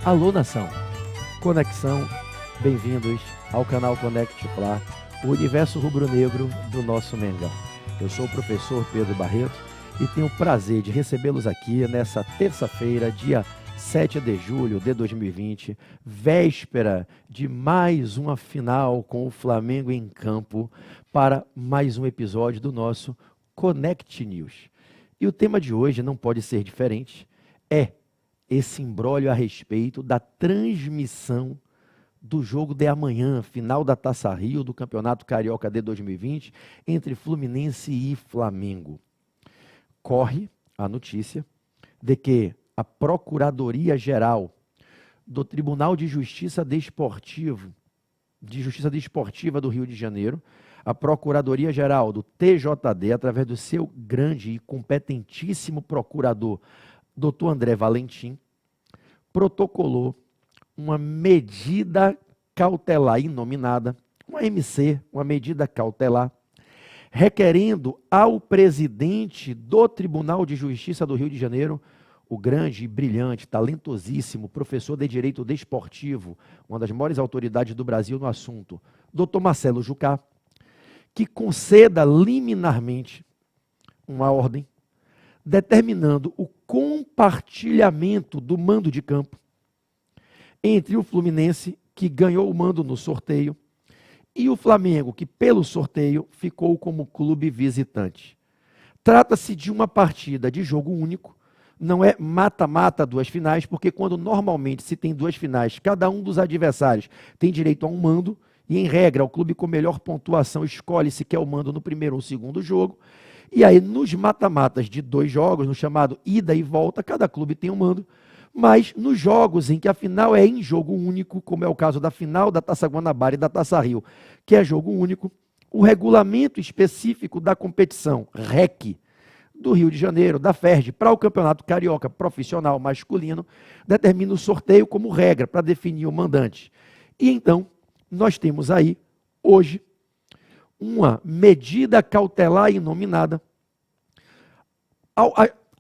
Alô, nação! Conexão, bem-vindos ao canal Conect Fla, o universo rubro-negro do nosso Mengão. Eu sou o professor Pedro Barreto e tenho o prazer de recebê-los aqui nessa terça-feira, dia 7 de julho de 2020, véspera de mais uma final com o Flamengo em campo para mais um episódio do nosso Connect News. E o tema de hoje não pode ser diferente, é esse imbróglio a respeito da transmissão do jogo de amanhã, final da Taça Rio do Campeonato Carioca de 2020, entre Fluminense e Flamengo. Corre a notícia de que a Procuradoria-Geral do Tribunal de Justiça Desportiva do Rio de Janeiro, a Procuradoria-Geral do TJD, através do seu grande e competentíssimo procurador, Dr. André Valentim, protocolou uma medida cautelar inominada, uma MC, uma medida cautelar, requerendo ao presidente do Tribunal de Justiça do Rio de Janeiro, o grande, brilhante, talentosíssimo professor de Direito Desportivo, uma das maiores autoridades do Brasil no assunto, Dr. Marcelo Jucá, que conceda liminarmente uma ordem determinando o compartilhamento do mando de campo entre o Fluminense, que ganhou o mando no sorteio, e o Flamengo, que pelo sorteio ficou como clube visitante. Trata-se de uma partida de jogo único, não é mata-mata duas finais, porque quando normalmente se tem duas finais, cada um dos adversários tem direito a um mando, e em regra o clube com melhor pontuação escolhe se quer o mando no primeiro ou segundo jogo. E aí, nos mata-matas de dois jogos, no chamado ida e volta, cada clube tem um mando. Mas nos jogos em que a final é em jogo único, como é o caso da final da Taça Guanabara e da Taça Rio, que é jogo único, o regulamento específico da competição, REC, do Rio de Janeiro, da FERJ, para o Campeonato Carioca Profissional Masculino, determina o sorteio como regra para definir o mandante. E então, nós temos aí, hoje, uma medida cautelar inominada,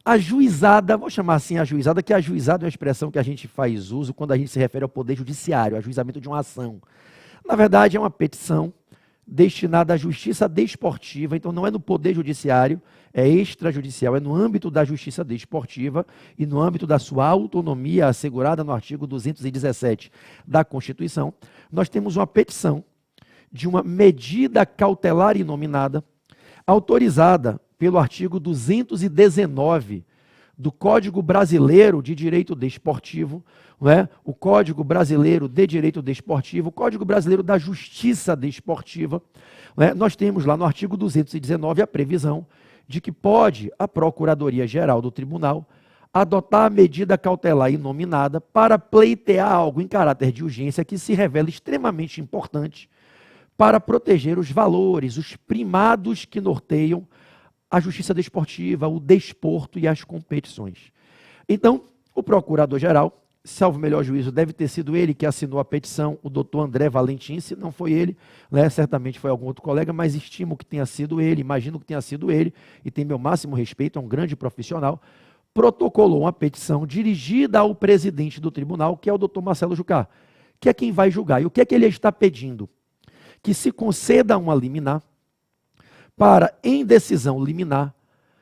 ajuizada, vou chamar assim ajuizada, que ajuizada é uma expressão que a gente faz uso quando a gente se refere ao poder judiciário, ajuizamento de uma ação. Na verdade, é uma petição destinada à justiça desportiva, então não é no poder judiciário, é extrajudicial, é no âmbito da justiça desportiva e no âmbito da sua autonomia assegurada no artigo 217 da Constituição. Nós temos uma petição de uma medida cautelar inominada, autorizada pelo artigo 219 do Código Brasileiro de Direito Desportivo, não é? O Código Brasileiro de Direito Desportivo, o Código Brasileiro da Justiça Desportiva. Não é? Nós temos lá no artigo 219 a previsão de que pode a Procuradoria-Geral do Tribunal adotar a medida cautelar inominada para pleitear algo em caráter de urgência que se revela extremamente importante para proteger os valores, os primados que norteiam a justiça desportiva, o desporto e as competições. Então, o procurador-geral, salvo melhor juízo, deve ter sido ele que assinou a petição, o doutor André Valentim, se não foi ele, né, certamente foi algum outro colega, mas estimo que tenha sido ele, imagino que tenha sido ele, e tem meu máximo respeito, é um grande profissional, protocolou uma petição dirigida ao presidente do tribunal, que é o doutor Marcelo Jucá, que é quem vai julgar. E o que é que ele está pedindo? Que se conceda uma liminar para, em decisão liminar,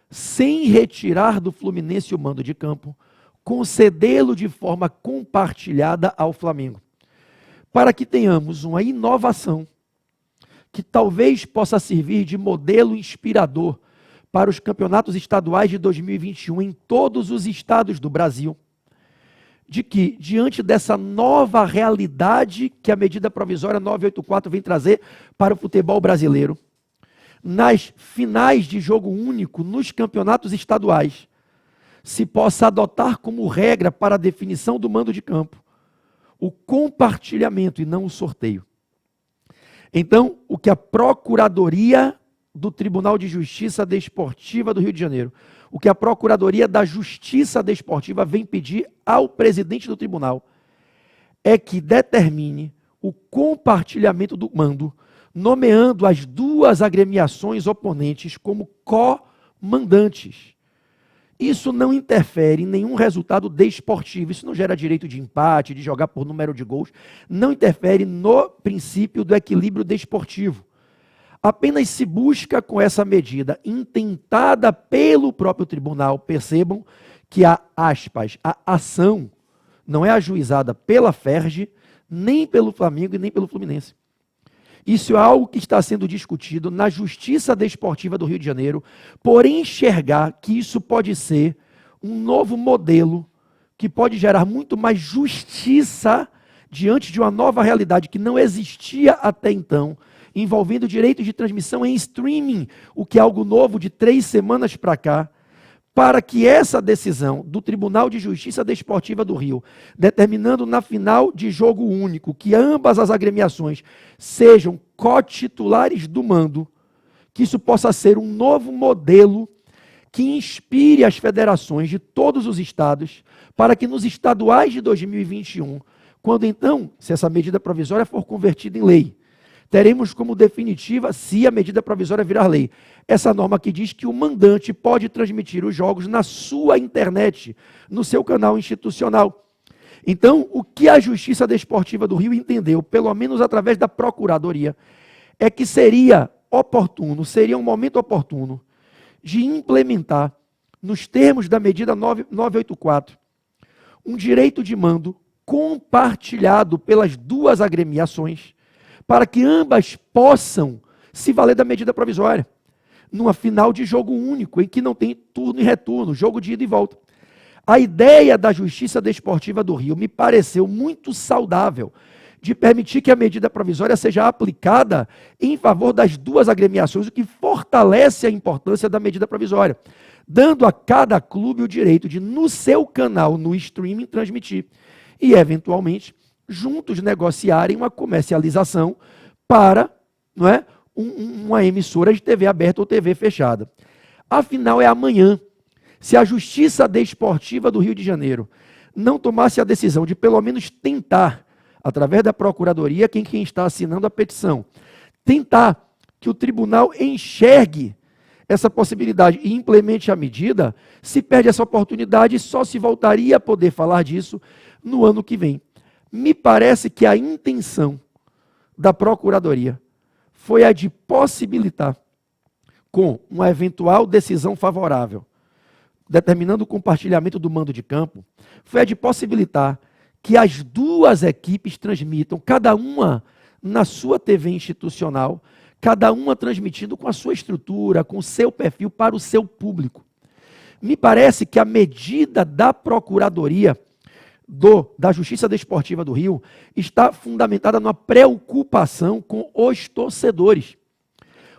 sem retirar do Fluminense o mando de campo, concedê-lo de forma compartilhada ao Flamengo, para que tenhamos uma inovação que talvez possa servir de modelo inspirador para os campeonatos estaduais de 2021 em todos os estados do Brasil, de que, diante dessa nova realidade que a medida provisória 984 vem trazer para o futebol brasileiro, nas finais de jogo único, nos campeonatos estaduais, se possa adotar como regra para a definição do mando de campo o compartilhamento e não o sorteio. Então, o que a Procuradoria do Tribunal de Justiça Desportiva do Rio de Janeiro, o que a Procuradoria da Justiça Desportiva vem pedir ao presidente do tribunal é que determine o compartilhamento do mando, nomeando as duas agremiações oponentes como co-mandantes. isso não interfere em nenhum resultado desportivo, isso não gera direito de empate, de jogar por número de gols, não interfere no princípio do equilíbrio desportivo. Apenas se busca com essa medida, intentada pelo próprio tribunal, percebam que a ação não é ajuizada pela Ferge, nem pelo Flamengo e nem pelo Fluminense. Isso é algo que está sendo discutido na Justiça Desportiva do Rio de Janeiro, por enxergar que isso pode ser um novo modelo que pode gerar muito mais justiça diante de uma nova realidade que não existia até então, envolvendo direito de transmissão em streaming, o que é algo novo de 3 semanas para cá, para que essa decisão do Tribunal de Justiça Desportiva do Rio, determinando na final de jogo único que ambas as agremiações sejam co-titulares do mando, que isso possa ser um novo modelo que inspire as federações de todos os estados para que nos estaduais de 2021, quando então, se essa medida provisória for convertida em lei, teremos como definitiva, se a medida provisória virar lei, essa norma que diz que o mandante pode transmitir os jogos na sua internet, no seu canal institucional. Então, o que a Justiça Desportiva do Rio entendeu, pelo menos através da Procuradoria, é que seria oportuno, seria um momento oportuno de implementar, nos termos da medida 984, um direito de mando compartilhado pelas duas agremiações, para que ambas possam se valer da medida provisória, numa final de jogo único, em que não tem turno e retorno, jogo de ida e volta. A ideia da Justiça Desportiva do Rio me pareceu muito saudável, de permitir que a medida provisória seja aplicada em favor das duas agremiações, o que fortalece a importância da medida provisória, dando a cada clube o direito de, no seu canal, no streaming, transmitir. E, eventualmente, juntos negociarem uma comercialização para, não é, uma emissora de TV aberta ou TV fechada. Afinal, é amanhã. Se a Justiça Desportiva do Rio de Janeiro não tomasse a decisão de, pelo menos, tentar, através da Procuradoria, quem está assinando a petição, tentar que o tribunal enxergue essa possibilidade e implemente a medida, se perde essa oportunidade e só se voltaria a poder falar disso no ano que vem. Me parece que a intenção da Procuradoria foi a de possibilitar, com uma eventual decisão favorável, determinando o compartilhamento do mando de campo, foi a de possibilitar que as duas equipes transmitam, cada uma na sua TV institucional, cada uma transmitindo com a sua estrutura, com o seu perfil para o seu público. Me parece que a medida da Procuradoria da Justiça Desportiva do Rio está fundamentada numa preocupação com os torcedores.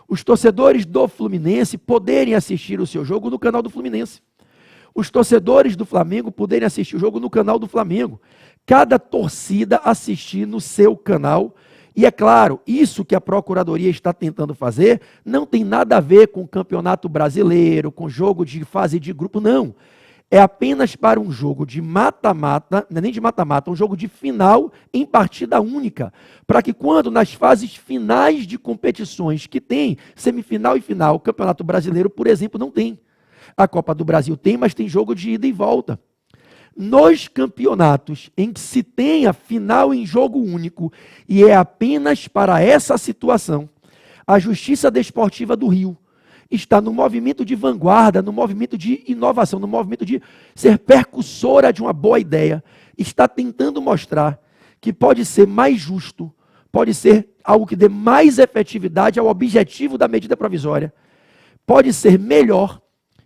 Os torcedores do Fluminense poderem assistir o seu jogo no canal do Fluminense. Os torcedores do Flamengo poderem assistir o jogo no canal do Flamengo. Cada torcida assistir no seu canal. E é claro, isso que a Procuradoria está tentando fazer não tem nada a ver com o Campeonato Brasileiro, com jogo de fase de grupo, não. É apenas para um jogo de mata-mata, não é nem de mata-mata, um jogo de final em partida única. Para que quando nas fases finais de competições que tem semifinal e final, o Campeonato Brasileiro, por exemplo, não tem. A Copa do Brasil tem, mas tem jogo de ida e volta. Nos campeonatos em que se tem a final em jogo único, e é apenas para essa situação, a Justiça Desportiva do Rio está no movimento de vanguarda, no movimento de inovação, no movimento de ser percussora de uma boa ideia, está tentando mostrar que pode ser mais justo, pode ser algo que dê mais efetividade ao objetivo da medida provisória, pode ser melhor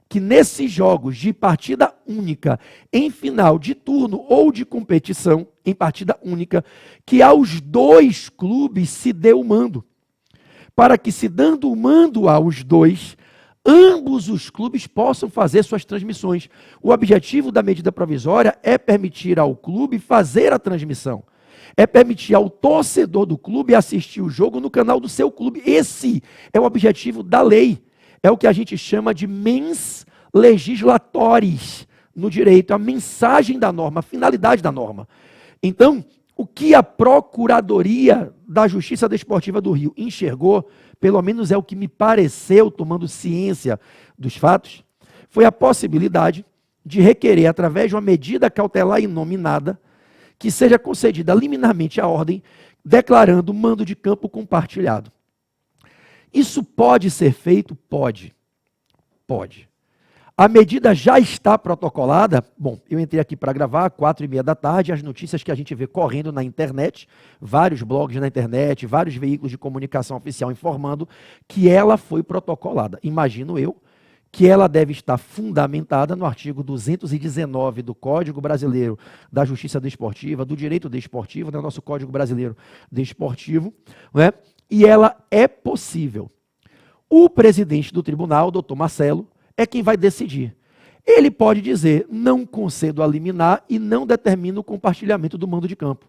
que nesses jogos de partida única, em final de turno ou de competição, em partida única, que aos dois clubes se dê o mando. Para que, se dando o mando aos dois, ambos os clubes possam fazer suas transmissões. O objetivo da medida provisória é permitir ao clube fazer a transmissão. É permitir ao torcedor do clube assistir o jogo no canal do seu clube. Esse é o objetivo da lei. É o que a gente chama de mens legislatoris no direito, a mensagem da norma, a finalidade da norma. Então, o que a Procuradoria da Justiça Desportiva do Rio enxergou, pelo menos é o que me pareceu, tomando ciência dos fatos, foi a possibilidade de requerer, através de uma medida cautelar inominada, que seja concedida liminarmente a ordem, declarando mando de campo compartilhado. Isso pode ser feito? Pode. Pode. A medida já está protocolada. Bom, eu entrei aqui para gravar, 4h30 da tarde, as notícias que a gente vê correndo na internet, vários blogs na internet, vários veículos de comunicação oficial informando que ela foi protocolada. Imagino eu que ela deve estar fundamentada no artigo 219 do Código Brasileiro da Justiça Desportiva, do Direito Desportivo, do nosso Código Brasileiro Desportivo, né? E ela é possível. O presidente do tribunal, doutor Marcelo, é quem vai decidir. Ele pode dizer, não concedo a liminar e não determino o compartilhamento do mando de campo.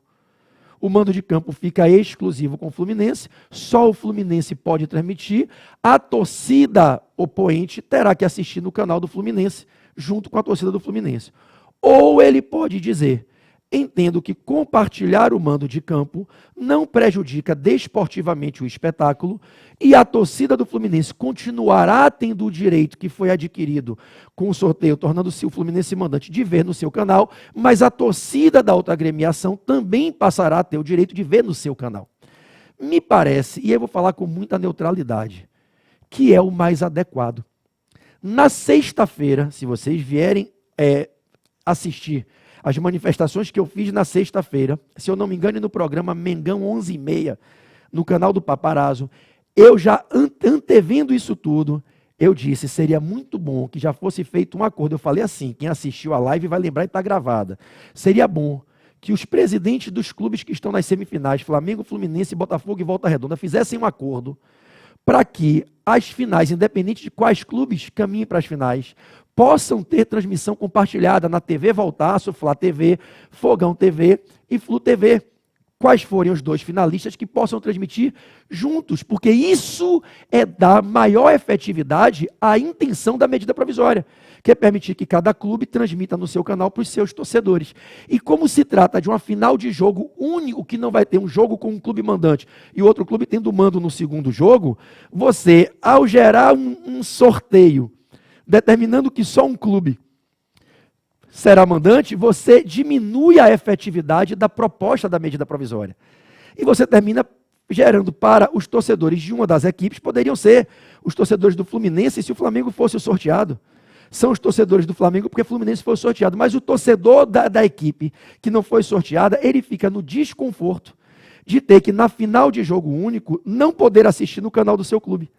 O mando de campo fica exclusivo com o Fluminense, só o Fluminense pode transmitir, a torcida oponente terá que assistir no canal do Fluminense, junto com a torcida do Fluminense. Ou ele pode dizer, entendo que compartilhar o mando de campo não prejudica desportivamente o espetáculo e a torcida do Fluminense continuará tendo o direito que foi adquirido com o sorteio, tornando-se o Fluminense mandante de ver no seu canal, mas a torcida da outra agremiação também passará a ter o direito de ver no seu canal. Me parece, e eu vou falar com muita neutralidade, que é o mais adequado. Na sexta-feira, se vocês vierem assistir as manifestações que eu fiz na sexta-feira, se eu não me engano, no programa Mengão 11h30, no canal do Paparazzo, eu já antevendo isso tudo, eu disse, seria muito bom que já fosse feito um acordo. Eu falei assim, quem assistiu a live vai lembrar e está gravada. Seria bom que os presidentes dos clubes que estão nas semifinais, Flamengo, Fluminense, Botafogo e Volta Redonda, fizessem um acordo para que as finais, independente de quais clubes caminhem para as finais, possam ter transmissão compartilhada na TV Voltaço, Flá TV, Fogão TV e Flu TV. Quais forem os dois finalistas que possam transmitir juntos, porque isso é dar maior efetividade à intenção da medida provisória, que é permitir que cada clube transmita no seu canal para os seus torcedores. E como se trata de uma final de jogo único, que não vai ter um jogo com um clube mandante e outro clube tendo mando no segundo jogo, você, ao gerar um sorteio, determinando que só um clube será mandante, você diminui a efetividade da proposta da medida provisória. E você termina gerando para os torcedores de uma das equipes, poderiam ser os torcedores do Fluminense se o Flamengo fosse o sorteado. São os torcedores do Flamengo porque o Fluminense foi sorteado. Mas o torcedor da equipe que não foi sorteada, ele fica no desconforto de ter que, na final de jogo único, não poder assistir no canal do seu clube.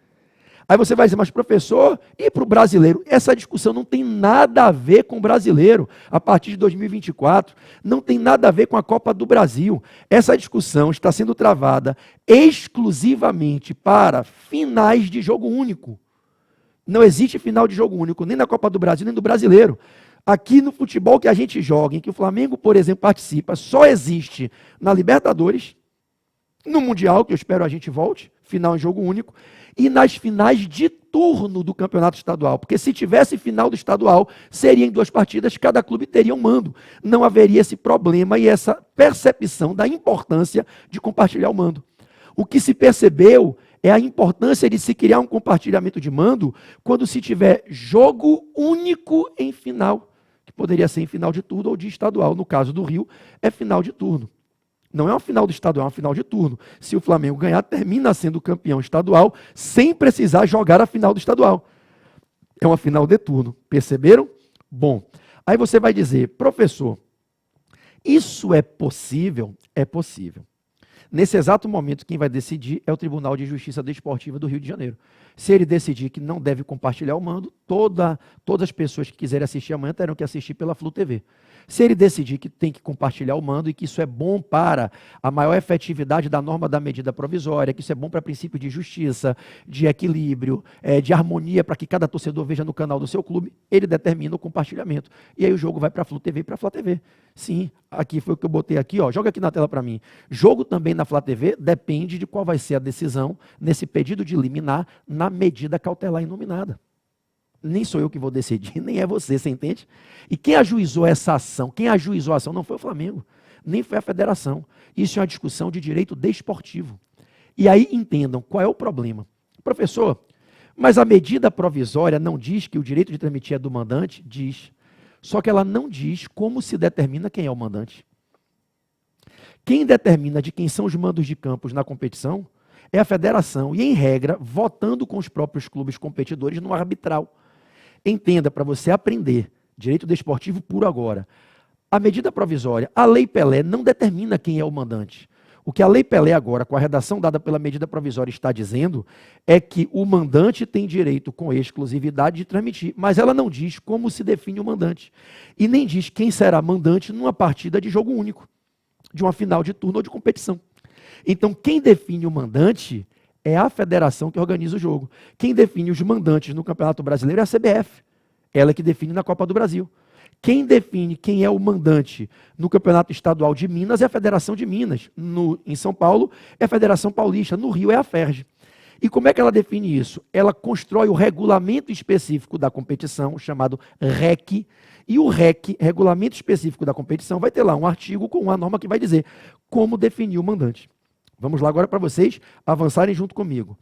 Aí você vai dizer, mas professor, e para o brasileiro? Essa discussão não tem nada a ver com o brasileiro a partir de 2024, não tem nada a ver com a Copa do Brasil. Essa discussão está sendo travada exclusivamente para finais de jogo único. Não existe final de jogo único, nem na Copa do Brasil, nem do brasileiro. Aqui no futebol que a gente joga, em que o Flamengo, por exemplo, participa, só existe na Libertadores, no Mundial, que eu espero a gente volte, final em jogo único, e nas finais de turno do campeonato estadual. Porque se tivesse final do estadual, seria em 2 partidas, cada clube teria um mando. Não haveria esse problema e essa percepção da importância de compartilhar o mando. O que se percebeu é a importância de se criar um compartilhamento de mando quando se tiver jogo único em final, que poderia ser em final de turno ou de estadual. No caso do Rio, é final de turno. Não é uma final do estadual, é uma final de turno. Se o Flamengo ganhar, termina sendo campeão estadual, sem precisar jogar a final do estadual. É uma final de turno. Perceberam? Bom, aí você vai dizer, professor, isso é possível? É possível. Nesse exato momento, quem vai decidir é o Tribunal de Justiça Desportiva do Rio de Janeiro. Se ele decidir que não deve compartilhar o mando, todas as pessoas que quiserem assistir amanhã terão que assistir pela Flu TV. Se ele decidir que tem que compartilhar o mando e que isso é bom para a maior efetividade da norma da medida provisória, que isso é bom para princípio de justiça, de equilíbrio, de harmonia, para que cada torcedor veja no canal do seu clube, ele determina o compartilhamento. E aí o jogo vai para a Flu TV e para a Flá TV. Sim, aqui foi o que eu botei aqui, ó, joga aqui na tela para mim. Jogo também na Flá TV depende de qual vai ser a decisão nesse pedido de liminar na medida cautelar inominada. Nem sou eu que vou decidir, nem é você entende? E quem ajuizou essa ação, quem ajuizou a ação não foi o Flamengo, nem foi a federação. Isso é uma discussão de direito desportivo. E aí entendam qual é o problema. Professor, Mas a medida provisória não diz que o direito de transmitir é do mandante? Diz. Só que ela não diz como se determina quem é o mandante. Quem determina de quem são os mandos de campos na competição é a federação, e em regra, votando com os próprios clubes competidores no arbitral. Entenda, para você aprender, direito desportivo puro agora, a medida provisória, a Lei Pelé não determina quem é o mandante. O que a Lei Pelé agora, com a redação dada pela medida provisória, está dizendo é que o mandante tem direito com exclusividade de transmitir, mas ela não diz como se define o mandante. E nem diz quem será mandante numa partida de jogo único, de uma final de turno ou de competição. Então, quem define o mandante é a federação que organiza o jogo. Quem define os mandantes no Campeonato Brasileiro é a CBF. Ela que define na Copa do Brasil. Quem define quem é o mandante no Campeonato Estadual de Minas é a Federação de Minas. Em São Paulo é a Federação Paulista. No Rio é a FERJ. E como é que ela define isso? Ela constrói o regulamento específico da competição, chamado REC. E o REC, regulamento específico da competição, vai ter lá um artigo com uma norma que vai dizer como definir o mandante. Vamos lá agora para vocês avançarem junto comigo.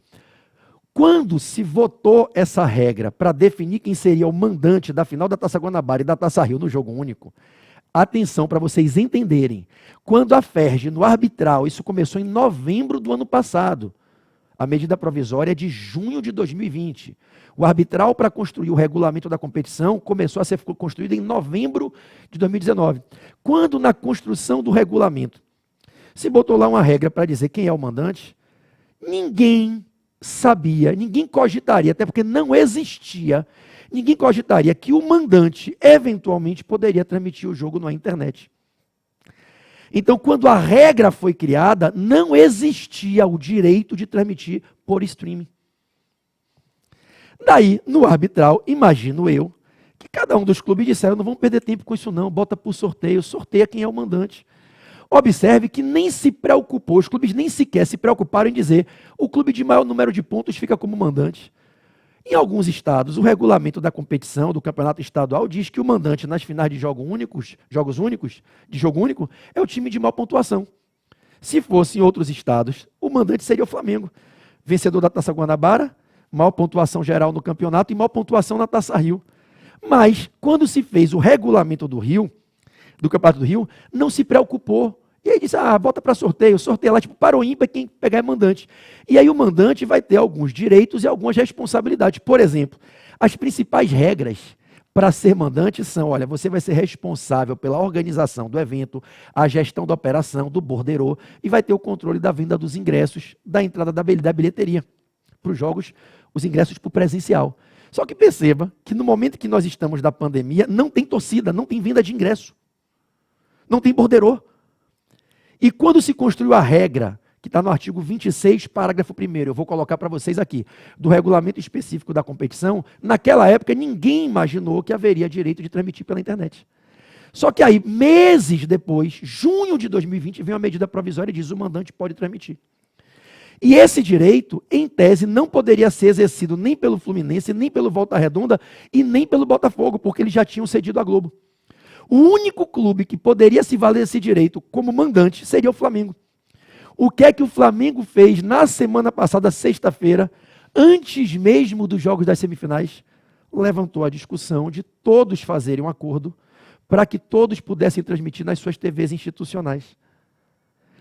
Quando se votou essa regra para definir quem seria o mandante da final da Taça Guanabara e da Taça Rio no jogo único, atenção para vocês entenderem, quando a FERJ, no arbitral, isso começou em novembro do ano passado, a medida provisória é de junho de 2020. O arbitral para construir o regulamento da competição começou a ser construído em novembro de 2019. Quando na construção do regulamento se botou lá uma regra para dizer quem é o mandante, ninguém sabia, ninguém cogitaria, até porque não existia, ninguém cogitaria que o mandante eventualmente poderia transmitir o jogo na internet. Então, quando a regra foi criada, não existia o direito de transmitir por streaming. Daí, no arbitral, imagino eu, que cada um dos clubes disseram, não vamos perder tempo com isso não, bota por sorteio, sorteia quem é o mandante. Observe que nem se preocupou, os clubes nem sequer se preocuparam em dizer o clube de maior número de pontos fica como mandante. Em alguns estados, o regulamento da competição, do campeonato estadual, diz que o mandante nas finais de jogos únicos, de jogo único, é o time de maior pontuação. Se fosse em outros estados, o mandante seria o Flamengo. Vencedor da Taça Guanabara, maior pontuação geral no campeonato e maior pontuação na Taça Rio. Mas, quando se fez o regulamento do Rio, do Campeonato do Rio, não se preocupou. E aí disse, bota para sorteio, sorteia lá, tipo, para o ímpar, quem pegar é mandante. E aí o mandante vai ter alguns direitos e algumas responsabilidades. Por exemplo, as principais regras para ser mandante são, olha, você vai ser responsável pela organização do evento, a gestão da operação, do borderô, e vai ter o controle da venda dos ingressos, da entrada da bilheteria. Para os jogos, os ingressos para o presencial. Só que perceba que no momento que nós estamos da pandemia, não tem torcida, não tem venda de ingresso. Não tem borderô. E quando se construiu a regra, que está no artigo 26, parágrafo 1º, eu vou colocar para vocês aqui, do regulamento específico da competição, naquela época ninguém imaginou que haveria direito de transmitir pela internet. Só que aí, meses depois, junho de 2020, vem uma medida provisória e diz que o mandante pode transmitir. E esse direito, em tese, não poderia ser exercido nem pelo Fluminense, nem pelo Volta Redonda e nem pelo Botafogo, porque eles já tinham cedido à Globo. O único clube que poderia se valer desse direito como mandante seria o Flamengo. O que é que o Flamengo fez na semana passada, sexta-feira, antes mesmo dos jogos das semifinais? Levantou a discussão de todos fazerem um acordo para que todos pudessem transmitir nas suas TVs institucionais.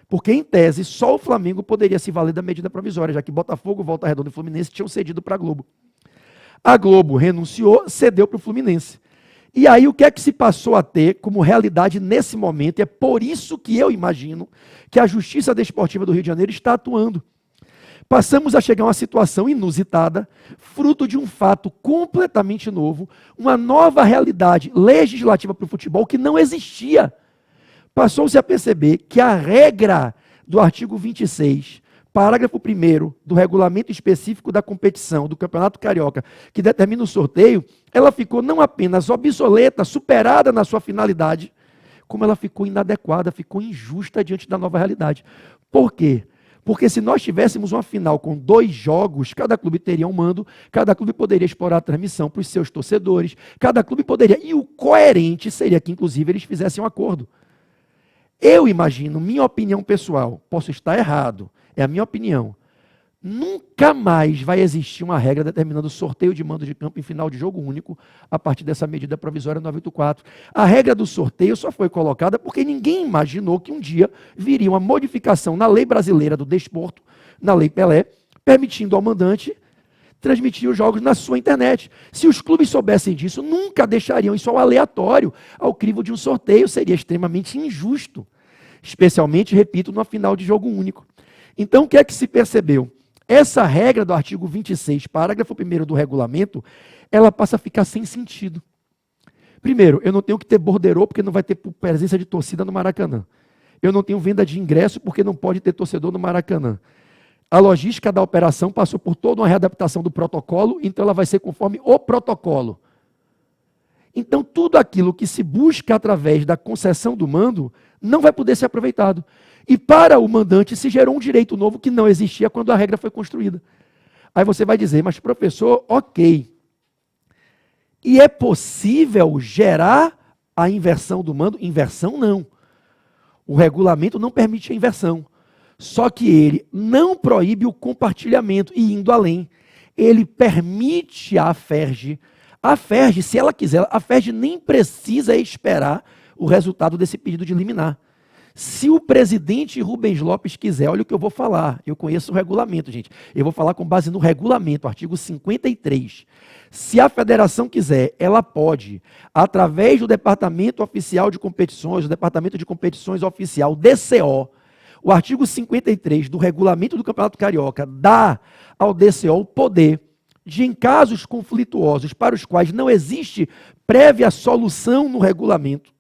Porque, em tese, só o Flamengo poderia se valer da medida provisória, já que Botafogo, Volta Redonda e Fluminense tinham cedido para a Globo. A Globo renunciou, cedeu para o Fluminense. E aí o que é que se passou a ter como realidade nesse momento? E é por isso que eu imagino que a Justiça Desportiva do Rio de Janeiro está atuando. Passamos a chegar a uma situação inusitada, fruto de um fato completamente novo, uma nova realidade legislativa para o futebol que não existia. Passou-se a perceber que a regra do artigo 26, parágrafo 1º do regulamento específico da competição do Campeonato Carioca, que determina o sorteio, ela ficou não apenas obsoleta, superada na sua finalidade, como ela ficou inadequada, ficou injusta diante da nova realidade. Por quê? Porque se nós tivéssemos uma final com 2 jogos, cada clube teria um mando, cada clube poderia explorar a transmissão para os seus torcedores, cada clube poderia, e o coerente seria que inclusive eles fizessem um acordo. Eu imagino, minha opinião pessoal, posso estar errado, é a minha opinião, Nunca mais vai existir uma regra determinando o sorteio de mando de campo em final de jogo único a partir dessa medida provisória 984. A regra do sorteio só foi colocada porque ninguém imaginou que um dia viria uma modificação na lei brasileira do desporto, na Lei Pelé, permitindo ao mandante transmitir os jogos na sua internet. Se os clubes soubessem disso, nunca deixariam isso ao aleatório, ao crivo de um sorteio. Seria extremamente injusto, especialmente, repito, numa final de jogo único. Então, o que é que se percebeu? Essa regra do artigo 26, parágrafo 1º do regulamento, ela passa a ficar sem sentido. Primeiro, eu não tenho que ter borderô porque não vai ter presença de torcida no Maracanã. Eu não tenho venda de ingresso porque não pode ter torcedor no Maracanã. A logística da operação passou por toda uma readaptação do protocolo, então ela vai ser conforme o protocolo. Então, tudo aquilo que se busca através da concessão do mando não vai poder ser aproveitado. E para o mandante se gerou um direito novo que não existia quando a regra foi construída. Aí você vai dizer, mas professor, ok. E é possível gerar a inversão do mando? Inversão não. O regulamento não permite a inversão. Só que ele não proíbe o compartilhamento e indo além. Ele permite a AFERJ. A AFERJ, se ela quiser, a AFERJ nem precisa esperar o resultado desse pedido de liminar. Se o presidente Rubens Lopes quiser, olha o que eu vou falar, eu conheço o regulamento, gente, eu vou falar com base no regulamento, artigo 53. Se a federação quiser, ela pode, através do Departamento Oficial de Competições, o Departamento de Competições Oficial, DCO, o artigo 53 do regulamento do Campeonato Carioca dá ao DCO o poder de, em casos conflituosos para os quais não existe prévia solução no regulamento,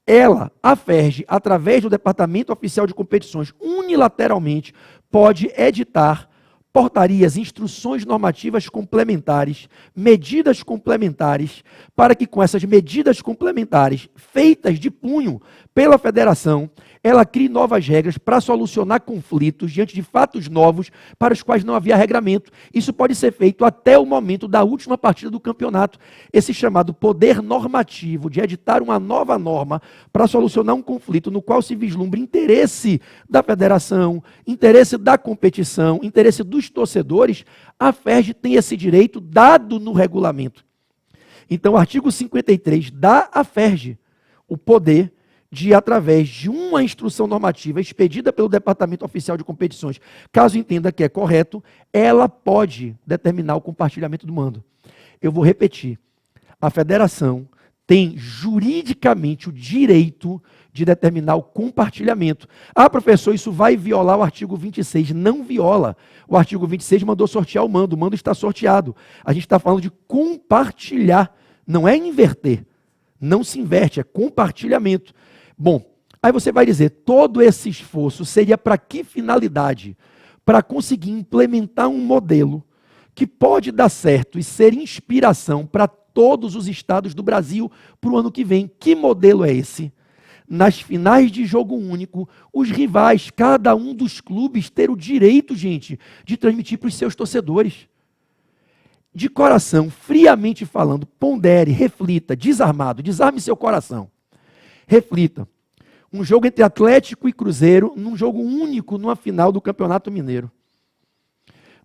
ela, a AFERJ, através do Departamento Oficial de Competições, unilateralmente, pode editar portarias, instruções normativas complementares, medidas complementares, para que com essas medidas complementares, feitas de punho pela federação, ela crie novas regras para solucionar conflitos diante de fatos novos para os quais não havia regramento. Isso pode ser feito até o momento da última partida do campeonato. Esse chamado poder normativo de editar uma nova norma para solucionar um conflito no qual se vislumbra interesse da federação, interesse da competição, interesse dos torcedores, a AFERJ tem esse direito dado no regulamento. Então, o artigo 53 dá à AFERJ o poder de, através de uma instrução normativa expedida pelo Departamento Oficial de Competições, caso entenda que é correto, ela pode determinar o compartilhamento do mando. Eu vou repetir. A federação tem juridicamente o direito de determinar o compartilhamento. Ah, professor, isso vai violar o artigo 26. Não viola. O artigo 26 mandou sortear o mando está sorteado. A gente está falando de compartilhar, não é inverter. Não se inverte, é compartilhamento. Bom, aí você vai dizer, todo esse esforço seria para que finalidade? Para conseguir implementar um modelo que pode dar certo e ser inspiração para todos os estados do Brasil para o ano que vem. Que modelo é esse? Nas finais de jogo único, os rivais, cada um dos clubes, ter o direito, gente, de transmitir para os seus torcedores. De coração, friamente falando, pondere, reflita, desarmado, desarme seu coração. Reflita. Um jogo entre Atlético e Cruzeiro, num jogo único, numa final do Campeonato Mineiro.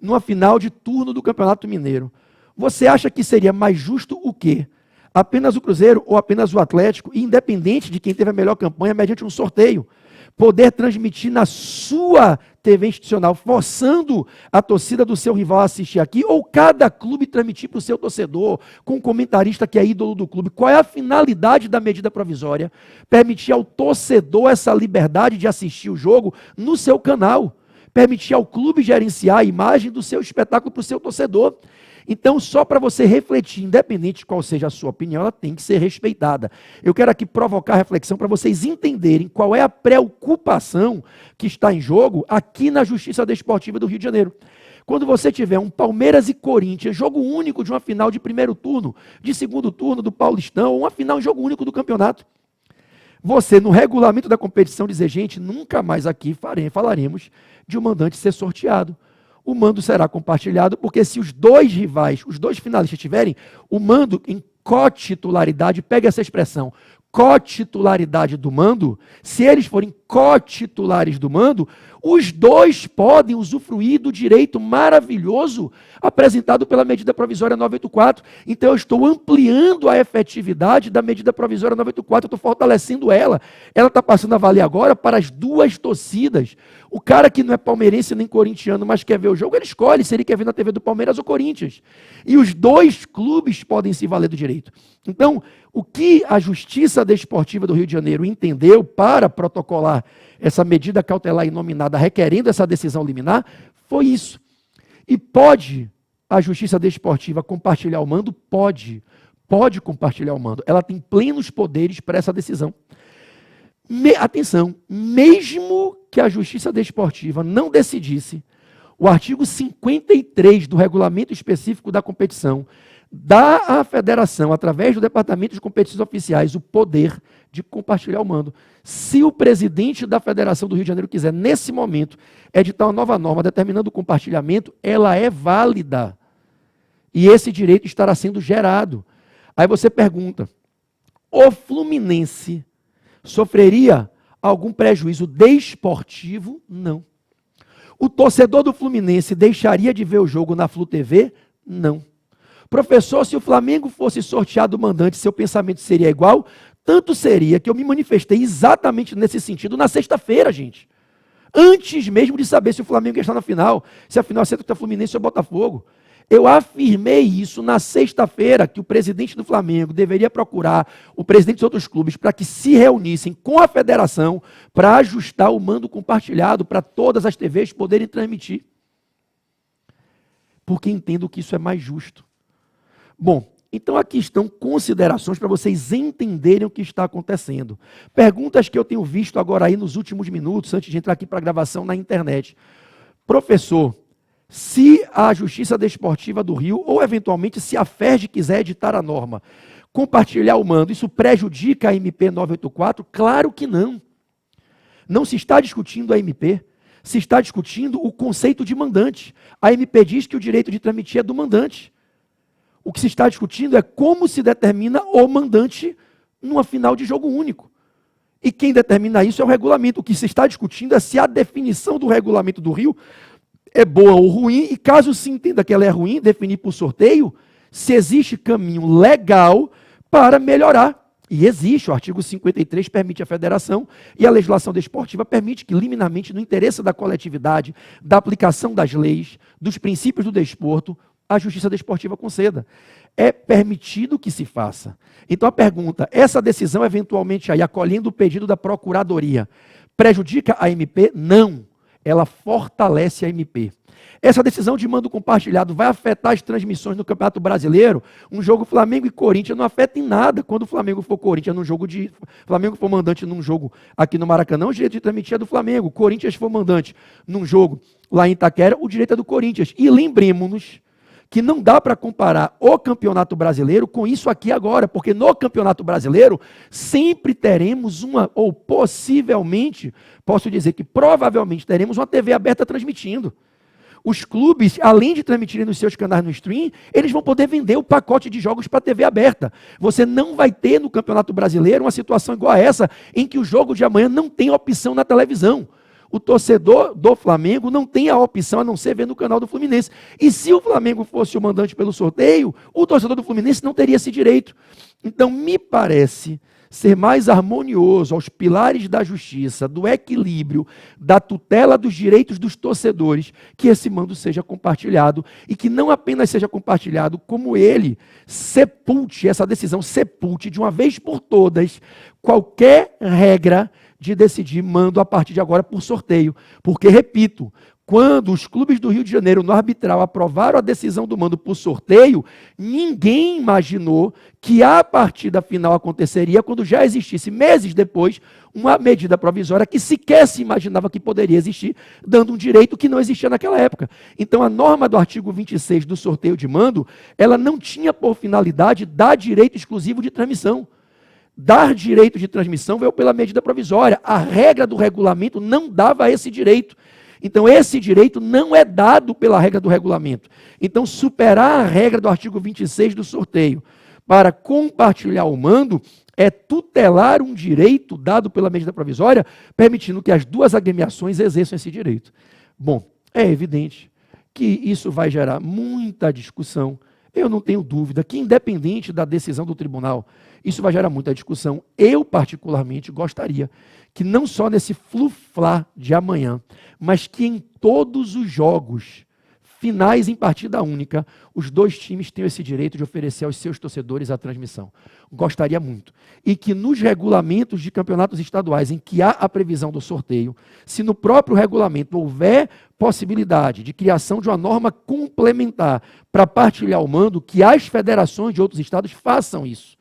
Numa final de turno do Campeonato Mineiro. Você acha que seria mais justo o quê? Apenas o Cruzeiro ou apenas o Atlético, independente de quem teve a melhor campanha, mediante um sorteio, poder transmitir na sua TV institucional, forçando a torcida do seu rival a assistir aqui, ou cada clube transmitir para o seu torcedor, com um comentarista que é ídolo do clube. Qual é a finalidade da medida provisória? Permitir ao torcedor essa liberdade de assistir o jogo no seu canal. Permitir ao clube gerenciar a imagem do seu espetáculo para o seu torcedor. Então, só para você refletir, independente de qual seja a sua opinião, ela tem que ser respeitada. Eu quero aqui provocar reflexão para vocês entenderem qual é a preocupação que está em jogo aqui na Justiça Desportiva do Rio de Janeiro. Quando você tiver um Palmeiras e Corinthians, jogo único de uma final de primeiro turno, de segundo turno do Paulistão, ou uma final em jogo único do campeonato, você, no regulamento da competição, dizer, gente, nunca mais aqui falaremos de um mandante ser sorteado. O mando será compartilhado, porque se os dois rivais, os dois finalistas tiverem o mando em cotitularidade, pega essa expressão, cotitularidade do mando, se eles forem co-titulares do mando, os dois podem usufruir do direito maravilhoso apresentado pela medida provisória 984. Então, eu estou ampliando a efetividade da medida provisória 984, eu estou fortalecendo ela. Ela está passando a valer agora para as duas torcidas. O cara que não é palmeirense nem corintiano, mas quer ver o jogo, ele escolhe se ele quer ver na TV do Palmeiras ou Corinthians. E os dois clubes podem se valer do direito. Então, o que a Justiça Desportiva do Rio de Janeiro entendeu para protocolar essa medida cautelar inominada requerendo essa decisão liminar foi isso. E pode a Justiça Desportiva compartilhar o mando? Pode compartilhar o mando. Ela tem plenos poderes para essa decisão. Atenção, mesmo que a Justiça Desportiva não decidisse, o artigo 53 do Regulamento Específico da Competição dá à federação, através do Departamento de Competições Oficiais, o poder de compartilhar o mando. Se o presidente da Federação do Rio de Janeiro quiser, nesse momento, editar uma nova norma determinando o compartilhamento, ela é válida. E esse direito estará sendo gerado. Aí você pergunta, o Fluminense sofreria algum prejuízo desportivo? Não. O torcedor do Fluminense deixaria de ver o jogo na Flu TV? Não. Professor, se o Flamengo fosse sorteado mandante, seu pensamento seria igual? Tanto seria que eu me manifestei exatamente nesse sentido na sexta-feira, gente. Antes mesmo de saber se o Flamengo ia estar na final, se a final ia ser contra o Fluminense ou Botafogo. Eu afirmei isso na sexta-feira, que o presidente do Flamengo deveria procurar o presidente dos outros clubes para que se reunissem com a federação para ajustar o mando compartilhado para todas as TVs poderem transmitir. Porque entendo que isso é mais justo. Bom, então aqui estão considerações para vocês entenderem o que está acontecendo. Perguntas que eu tenho visto agora aí nos últimos minutos, antes de entrar aqui para a gravação na internet. Professor, se a Justiça Desportiva do Rio, ou eventualmente se a FERJ quiser editar a norma, compartilhar o mando, isso prejudica a MP 984? Claro que não. Não se está discutindo a MP, se está discutindo o conceito de mandante. A MP diz que o direito de transmitir é do mandante. O que se está discutindo é como se determina o mandante numa final de jogo único. E quem determina isso é o regulamento. O que se está discutindo é se a definição do regulamento do Rio é boa ou ruim, e caso se entenda que ela é ruim, definir por sorteio, se existe caminho legal para melhorar. E existe, o artigo 53 permite a federação, e a legislação desportiva permite que, liminarmente, no interesse da coletividade, da aplicação das leis, dos princípios do desporto, a Justiça Desportiva conceda. É permitido que se faça. Então a pergunta, essa decisão eventualmente aí, acolhendo o pedido da Procuradoria, prejudica a MP? Não. Ela fortalece a MP. Essa decisão de mando compartilhado vai afetar as transmissões no Campeonato Brasileiro? Um jogo Flamengo e Corinthians não afeta em nada. Quando o Flamengo for Corinthians num jogo de... Flamengo for mandante num jogo aqui no Maracanã, o direito de transmitir é do Flamengo. Corinthians for mandante num jogo lá em Itaquera, o direito é do Corinthians. E lembremos-nos que não dá para comparar o Campeonato Brasileiro com isso aqui agora, porque no Campeonato Brasileiro sempre teremos uma, ou possivelmente, posso dizer que provavelmente teremos uma TV aberta transmitindo. Os clubes, além de transmitirem nos seus canais no stream, eles vão poder vender o pacote de jogos para a TV aberta. Você não vai ter no Campeonato Brasileiro uma situação igual a essa, em que o jogo de amanhã não tem opção na televisão. O torcedor do Flamengo não tem a opção a não ser ver no canal do Fluminense. E se o Flamengo fosse o mandante pelo sorteio, o torcedor do Fluminense não teria esse direito. Então, me parece ser mais harmonioso aos pilares da justiça, do equilíbrio, da tutela dos direitos dos torcedores, que esse mando seja compartilhado e que não apenas seja compartilhado, como ele sepulte, essa decisão sepulte de uma vez por todas qualquer regra de decidir mando a partir de agora por sorteio. Porque, repito, quando os clubes do Rio de Janeiro, no arbitral, aprovaram a decisão do mando por sorteio, ninguém imaginou que a partida final aconteceria quando já existisse, meses depois, uma medida provisória que sequer se imaginava que poderia existir, dando um direito que não existia naquela época. Então, a norma do artigo 26 do sorteio de mando, ela não tinha por finalidade dar direito exclusivo de transmissão. Dar direito de transmissão veio pela medida provisória. A regra do regulamento não dava esse direito. Então, esse direito não é dado pela regra do regulamento. Então, superar a regra do artigo 26 do sorteio para compartilhar o mando é tutelar um direito dado pela medida provisória, permitindo que as duas agremiações exerçam esse direito. Bom, é evidente que isso vai gerar muita discussão. Eu não tenho dúvida que, independente da decisão do tribunal, isso vai gerar muita discussão. Eu, particularmente, gostaria que não só nesse flu-flá de amanhã, mas que em todos os jogos finais em partida única, os dois times tenham esse direito de oferecer aos seus torcedores a transmissão. Gostaria muito. E que nos regulamentos de campeonatos estaduais em que há a previsão do sorteio, se no próprio regulamento houver possibilidade de criação de uma norma complementar para partilhar o mando, que as federações de outros estados façam isso.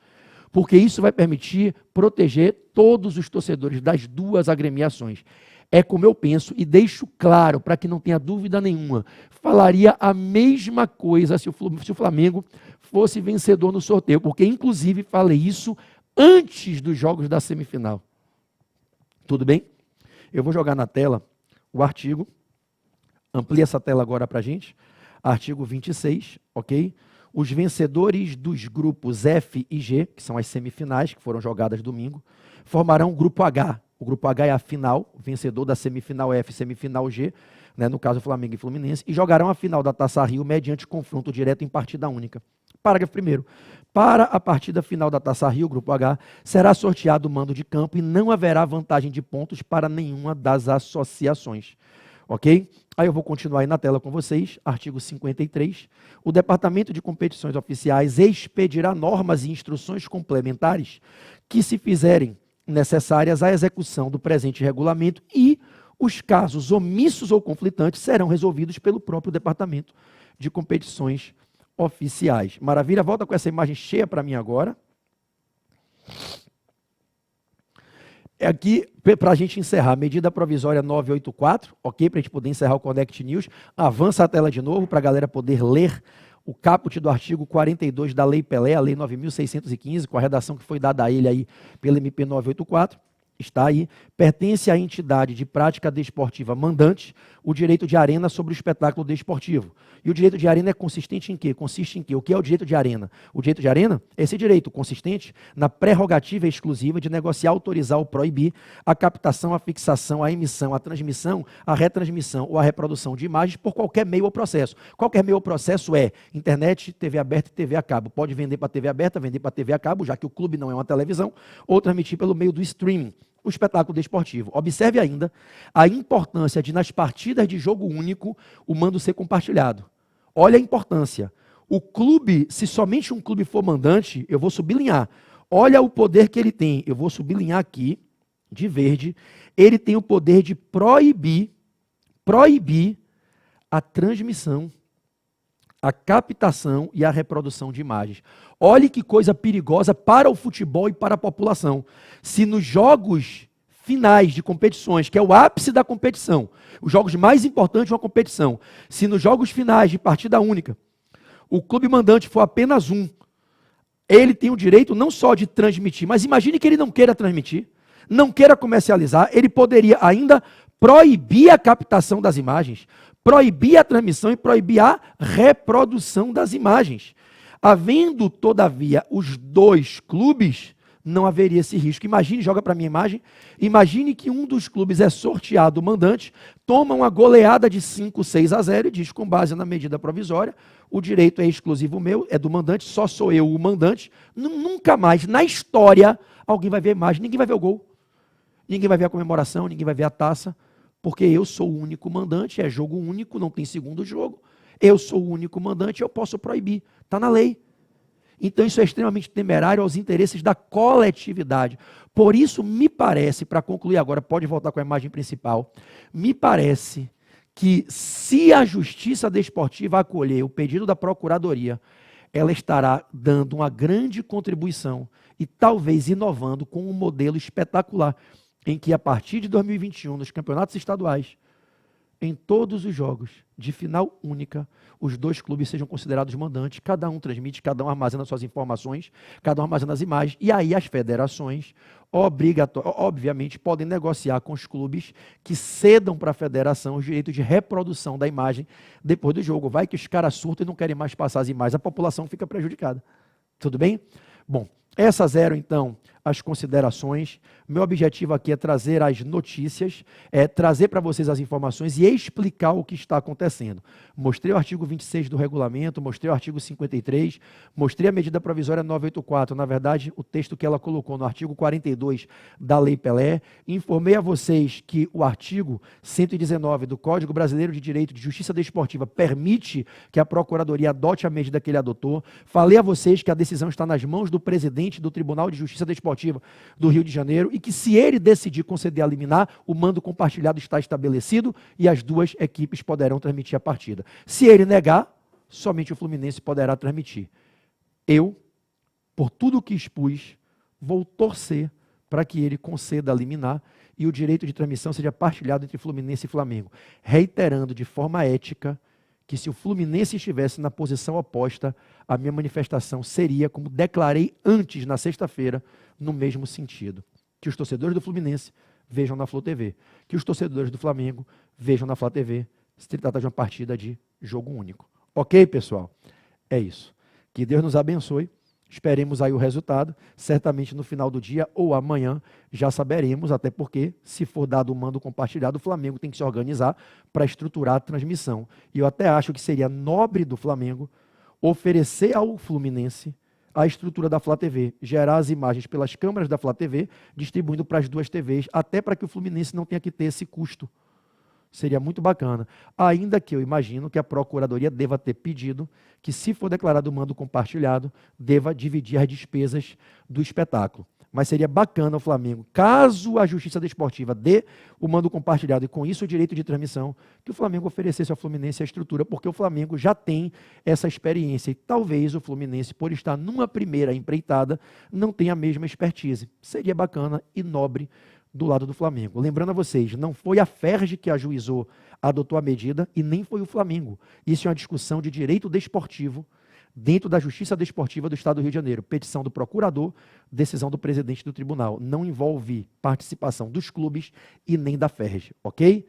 Porque isso vai permitir proteger todos os torcedores das duas agremiações. É como eu penso e deixo claro, para que não tenha dúvida nenhuma, falaria a mesma coisa se o Flamengo fosse vencedor no sorteio, porque inclusive falei isso antes dos jogos da semifinal. Tudo bem? Eu vou jogar na tela o artigo, amplia essa tela agora para a gente, artigo 26, ok? Os vencedores dos grupos F e G, que são as semifinais, que foram jogadas domingo, formarão o grupo H. O grupo H é a final, o vencedor da semifinal F e semifinal G, né, no caso Flamengo e Fluminense, e jogarão a final da Taça Rio mediante confronto direto em partida única. Parágrafo 1º. Para a partida final da Taça Rio, grupo H, será sorteado o mando de campo e não haverá vantagem de pontos para nenhuma das associações. Ok? Aí eu vou continuar aí na tela com vocês, artigo 53. O Departamento de Competições Oficiais expedirá normas e instruções complementares que se fizerem necessárias à execução do presente regulamento e os casos omissos ou conflitantes serão resolvidos pelo próprio Departamento de Competições Oficiais. Maravilha? Volta com essa imagem cheia para mim agora. Aqui, para a gente encerrar, medida provisória 984, ok? Para a gente poder encerrar o Connect News. Avança a tela de novo para a galera poder ler o caput do artigo 42 da Lei Pelé, a Lei 9.615, com a redação que foi dada a ele aí pela MP 984. Está aí, pertence à entidade de prática desportiva mandante o direito de arena sobre o espetáculo desportivo. E o direito de arena é consistente em quê? Consiste em quê? O que é o direito de arena? O direito de arena é esse direito consistente na prerrogativa exclusiva de negociar, autorizar ou proibir a captação, a fixação, a emissão, a transmissão, a retransmissão ou a reprodução de imagens por qualquer meio ou processo. Qualquer meio ou processo é internet, TV aberta e TV a cabo. Pode vender para TV aberta, vender para TV a cabo, já que o clube não é uma televisão, ou transmitir pelo meio do streaming. O espetáculo desportivo. Observe ainda a importância de, nas partidas de jogo único, o mando ser compartilhado. Olha a importância. O clube, se somente um clube for mandante, eu vou sublinhar. Olha o poder que ele tem. Eu vou sublinhar aqui, de verde. Ele tem o poder de proibir a transmissão, a captação e a reprodução de imagens. Olhe que coisa perigosa para o futebol e para a população. Se nos jogos finais de competições, que é o ápice da competição, os jogos mais importantes de uma competição, se nos jogos finais de partida única, o clube mandante for apenas um, ele tem o direito não só de transmitir, mas imagine que ele não queira transmitir, não queira comercializar, ele poderia ainda proibir a captação das imagens, proibir a transmissão e proibir a reprodução das imagens. Havendo, todavia, os dois clubes, não haveria esse risco. Imagine, joga para mim a imagem, imagine que um dos clubes é sorteado o mandante, toma uma goleada de 5-6-0 e diz, com base na medida provisória, o direito é exclusivo meu, é do mandante, só sou eu o mandante. Nunca mais, na história, alguém vai ver a imagem, ninguém vai ver o gol, ninguém vai ver a comemoração, ninguém vai ver a taça, porque eu sou o único mandante, é jogo único, não tem segundo jogo. Eu sou o único mandante, eu posso proibir. Está na lei. Então isso é extremamente temerário aos interesses da coletividade. Por isso, me parece, para concluir agora, pode voltar com a imagem principal, me parece que se a Justiça Desportiva acolher o pedido da Procuradoria, ela estará dando uma grande contribuição e talvez inovando com um modelo espetacular, em que a partir de 2021, nos campeonatos estaduais, em todos os jogos de final única, os dois clubes sejam considerados mandantes, cada um transmite, cada um armazena suas informações, cada um armazena as imagens, e aí as federações, obviamente, podem negociar com os clubes que cedam para a federação os direitos de reprodução da imagem depois do jogo. Vai que os caras surtam e não querem mais passar as imagens, a população fica prejudicada. Tudo bem? Bom, essas eram, então, as considerações. Meu objetivo aqui é trazer as notícias, trazer para vocês as informações e explicar o que está acontecendo. Mostrei o artigo 26 do regulamento, mostrei o artigo 53, mostrei a medida provisória 984, na verdade, o texto que ela colocou no artigo 42 da Lei Pelé. Informei a vocês que o artigo 119 do Código Brasileiro de Direito de Justiça Desportiva permite que a Procuradoria adote a medida que ele adotou. Falei a vocês que a decisão está nas mãos do presidente do Tribunal de Justiça Desportiva do Rio de Janeiro e que, se ele decidir conceder a liminar, o mando compartilhado está estabelecido e as duas equipes poderão transmitir a partida. Se ele negar, somente o Fluminense poderá transmitir. Eu, por tudo o que expus, vou torcer para que ele conceda a liminar e o direito de transmissão seja partilhado entre Fluminense e Flamengo, reiterando de forma ética que, se o Fluminense estivesse na posição oposta, a minha manifestação seria, como declarei antes, na sexta-feira, no mesmo sentido. Que os torcedores do Fluminense vejam na Flu TV, que os torcedores do Flamengo vejam na Flá TV, se trata de uma partida de jogo único. Ok, pessoal? É isso. Que Deus nos abençoe. Esperemos aí o resultado. Certamente no final do dia ou amanhã já saberemos, até porque, se for dado o mando compartilhado, o Flamengo tem que se organizar para estruturar a transmissão. E eu até acho que seria nobre do Flamengo oferecer ao Fluminense a estrutura da Flá TV, gerar as imagens pelas câmeras da Flá TV, distribuindo para as duas TVs, até para que o Fluminense não tenha que ter esse custo. Seria muito bacana. Ainda que eu imagino que a Procuradoria deva ter pedido que, se for declarado o mando compartilhado, deva dividir as despesas do espetáculo. Mas seria bacana o Flamengo, caso a Justiça Desportiva dê o mando compartilhado e com isso o direito de transmissão, que o Flamengo oferecesse ao Fluminense a estrutura, porque o Flamengo já tem essa experiência e talvez o Fluminense, por estar numa primeira empreitada, não tenha a mesma expertise. Seria bacana e nobre do lado do Flamengo. Lembrando a vocês, não foi a Ferge que ajuizou, adotou a medida e nem foi o Flamengo. Isso é uma discussão de direito desportivo dentro da Justiça Desportiva do Estado do Rio de Janeiro. Petição do procurador, decisão do presidente do tribunal. Não envolve participação dos clubes e nem da Ferge, ok?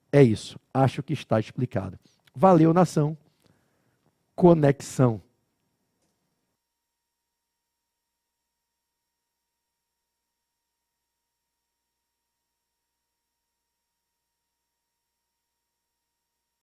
É isso. Acho que está explicado. Valeu, nação. Conexão.